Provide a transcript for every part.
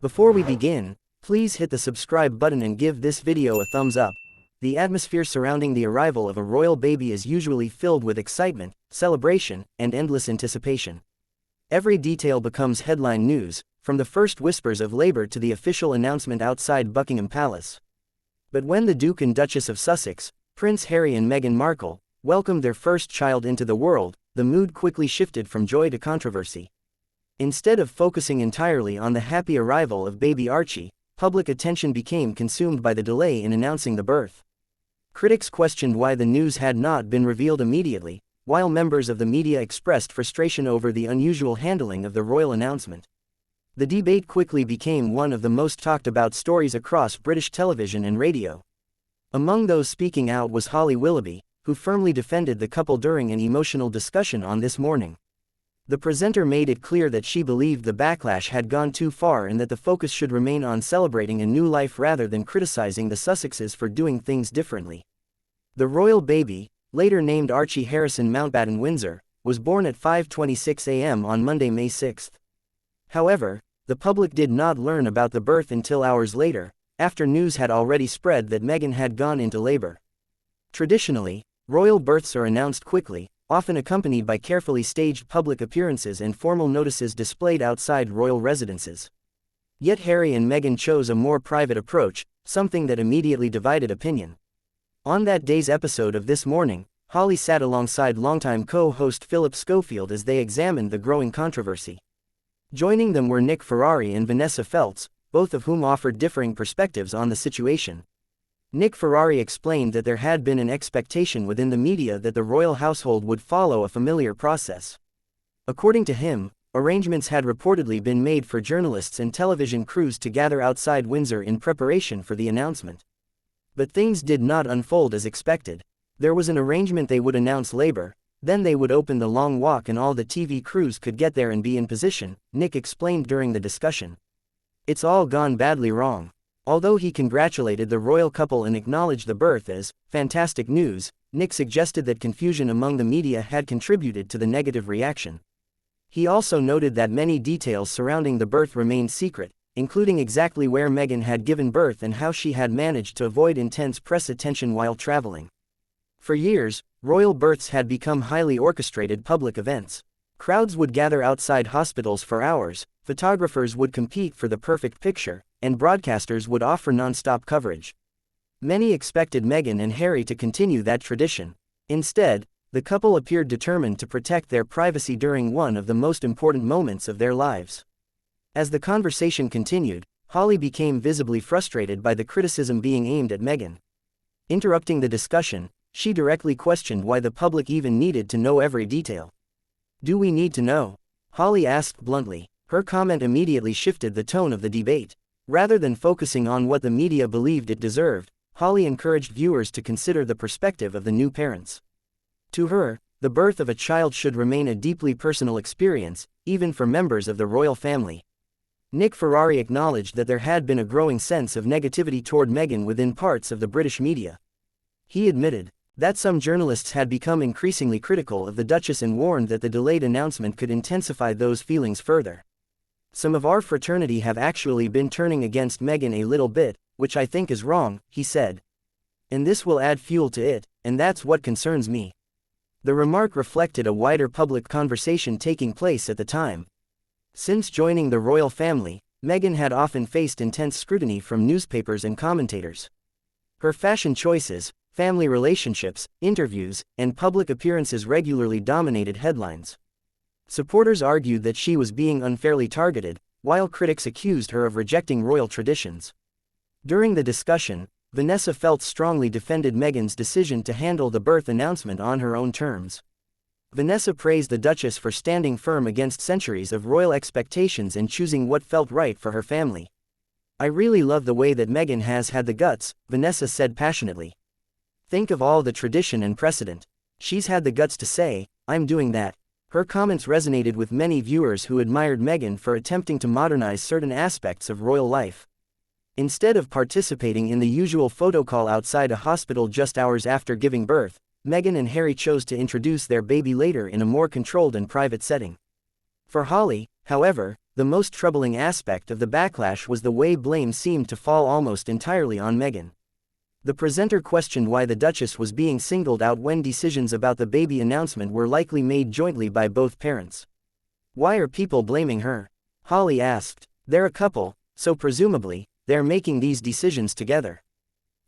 Before we begin, please hit the subscribe button and give this video a thumbs up. The atmosphere surrounding the arrival of a royal baby is usually filled with excitement, celebration, and endless anticipation. Every detail becomes headline news, from the first whispers of labor to the official announcement outside Buckingham Palace. But when the Duke and Duchess of Sussex, Prince Harry and Meghan Markle, welcomed their first child into the world, the mood quickly shifted from joy to controversy. Instead of focusing entirely on the happy arrival of baby Archie, public attention became consumed by the delay in announcing the birth. Critics questioned why the news had not been revealed immediately, while members of the media expressed frustration over the unusual handling of the royal announcement. The debate quickly became one of the most talked about stories across British television and radio. Among those speaking out was Holly Willoughby, who firmly defended the couple during an emotional discussion on This Morning. The presenter made it clear that she believed the backlash had gone too far and that the focus should remain on celebrating a new life rather than criticizing the Sussexes for doing things differently. The royal baby, later named Archie Harrison Mountbatten Windsor, was born at 5:26 a.m. on Monday, May 6. However, the public did not learn about the birth until hours later, after news had already spread that Meghan had gone into labor. Traditionally, royal births are announced quickly, often accompanied by carefully staged public appearances and formal notices displayed outside royal residences. Yet Harry and Meghan chose a more private approach, something that immediately divided opinion. On that day's episode of This Morning, Holly sat alongside longtime co-host Philip Schofield as they examined the growing controversy. Joining them were Nick Ferrari and Vanessa Feltz, both of whom offered differing perspectives on the situation. Nick Ferrari explained that there had been an expectation within the media that the royal household would follow a familiar process. According to him, arrangements had reportedly been made for journalists and television crews to gather outside Windsor in preparation for the announcement. But things did not unfold as expected. There was an arrangement they would announce labor, then they would open the long walk and all the TV crews could get there and be in position, Nick explained during the discussion. It's all gone badly wrong. Although he congratulated the royal couple and acknowledged the birth as fantastic news, Nick suggested that confusion among the media had contributed to the negative reaction. He also noted that many details surrounding the birth remained secret, including exactly where Meghan had given birth and how she had managed to avoid intense press attention while traveling. For years, royal births had become highly orchestrated public events. Crowds would gather outside hospitals for hours, photographers would compete for the perfect picture, and broadcasters would offer non-stop coverage. Many expected Meghan and Harry to continue that tradition. Instead, the couple appeared determined to protect their privacy during one of the most important moments of their lives. As the conversation continued, Holly became visibly frustrated by the criticism being aimed at Meghan. Interrupting the discussion, she directly questioned why the public even needed to know every detail. "Do we need to know?" Holly asked bluntly. Her comment immediately shifted the tone of the debate. Rather than focusing on what the media believed it deserved, Holly encouraged viewers to consider the perspective of the new parents. To her, the birth of a child should remain a deeply personal experience, even for members of the royal family. Nick Ferrari acknowledged that there had been a growing sense of negativity toward Meghan within parts of the British media. He admitted that some journalists had become increasingly critical of the Duchess and warned that the delayed announcement could intensify those feelings further. "Some of our fraternity have actually been turning against Meghan a little bit, which I think is wrong," he said. "And this will add fuel to it, and that's what concerns me." The remark reflected a wider public conversation taking place at the time. Since joining the royal family, Meghan had often faced intense scrutiny from newspapers and commentators. Her fashion choices, family relationships, interviews, and public appearances regularly dominated headlines. Supporters argued that she was being unfairly targeted, while critics accused her of rejecting royal traditions. During the discussion, Vanessa Feltz strongly defended Meghan's decision to handle the birth announcement on her own terms. Vanessa praised the Duchess for standing firm against centuries of royal expectations and choosing what felt right for her family. "I really love the way that Meghan has had the guts," Vanessa said passionately. "Think of all the tradition and precedent. She's had the guts to say, 'I'm doing that.'" Her comments resonated with many viewers who admired Meghan for attempting to modernize certain aspects of royal life. Instead of participating in the usual photo call outside a hospital just hours after giving birth, Meghan and Harry chose to introduce their baby later in a more controlled and private setting. For Holly, however, The most troubling aspect of the backlash was the way blame seemed to fall almost entirely on Meghan. The presenter questioned why the Duchess was being singled out when decisions about the baby announcement were likely made jointly by both parents. "Why are people blaming her?" Holly asked. "They're a couple, so presumably, they're making these decisions together.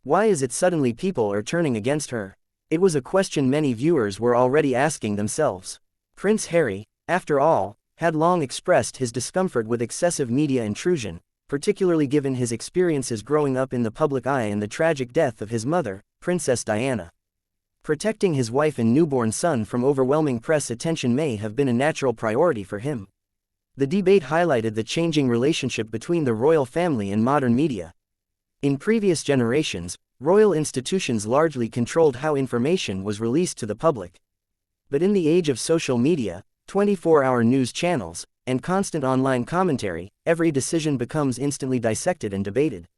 Why is it suddenly people are turning against her?" It was a question many viewers were already asking themselves. Prince Harry, after all, had long expressed his discomfort with excessive media intrusion, particularly given his experiences growing up in the public eye and the tragic death of his mother, Princess Diana. Protecting his wife and newborn son from overwhelming press attention may have been a natural priority for him. The debate highlighted the changing relationship between the royal family and modern media. In previous generations, royal institutions largely controlled how information was released to the public. But in the age of social media, 24-hour news channels, and constant online commentary, every decision becomes instantly dissected and debated.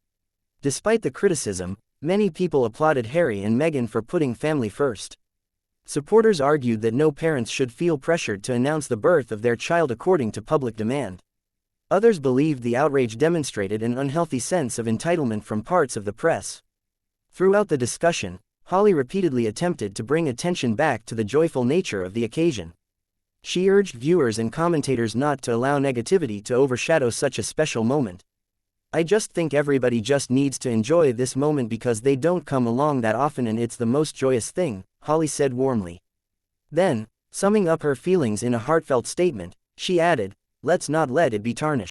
Despite the criticism, many people applauded Harry and Meghan for putting family first. Supporters argued that no parents should feel pressured to announce the birth of their child according to public demand. Others believed the outrage demonstrated an unhealthy sense of entitlement from parts of the press. Throughout the discussion, Holly repeatedly attempted to bring attention back to the joyful nature of the occasion. She urged viewers and commentators not to allow negativity to overshadow such a special moment. "I just think everybody just needs to enjoy this moment because they don't come along that often and it's the most joyous thing," Holly said warmly. Then, summing up her feelings in a heartfelt statement, she added, "Let's not let it be tarnished."